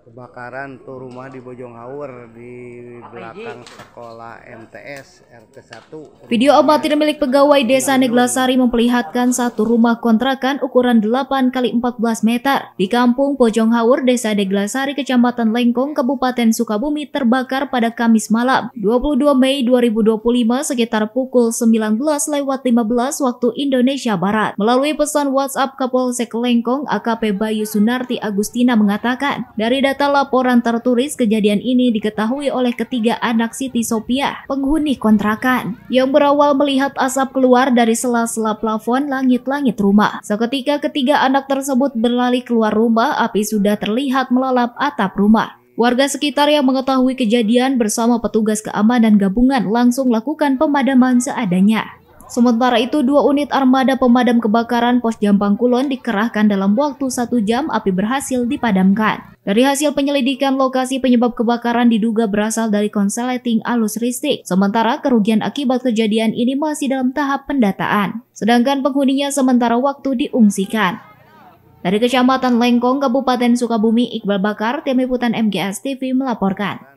Kebakaran tuh rumah di Bojonghaur di belakang sekolah MTS RT 1. Video amatir milik pegawai Desa Neglasari memperlihatkan satu rumah kontrakan ukuran 8 x 14 meter di Kampung Bojonghaur, Desa Neglasari, Kecamatan Lengkong, Kabupaten Sukabumi terbakar pada Kamis malam 22 Mei 2025 sekitar pukul 19.15 waktu Indonesia Barat. Melalui pesan WhatsApp Kapolsek Lengkong, AKP Bayu Sunarti Agustina mengatakan, dari data laporan tertulis kejadian ini diketahui oleh ketiga anak Siti Sophia, penghuni kontrakan, yang berawal melihat asap keluar dari sela-sela plafon langit-langit rumah. Seketika ketiga anak tersebut berlari keluar rumah, api sudah terlihat melalap atap rumah. Warga sekitar yang mengetahui kejadian bersama petugas keamanan gabungan langsung lakukan pemadaman seadanya. Sementara itu, 2 unit armada pemadam kebakaran Pos Jampang Kulon dikerahkan dalam waktu 1 jam, api berhasil dipadamkan. Dari hasil penyelidikan, lokasi penyebab kebakaran diduga berasal dari konsleting arus listrik. Sementara kerugian akibat kejadian ini masih dalam tahap pendataan. Sedangkan penghuninya sementara waktu diungsikan. Dari Kecamatan Lengkong, Kabupaten Sukabumi, Iqbal Bakar, Tim Liputan MGS TV melaporkan.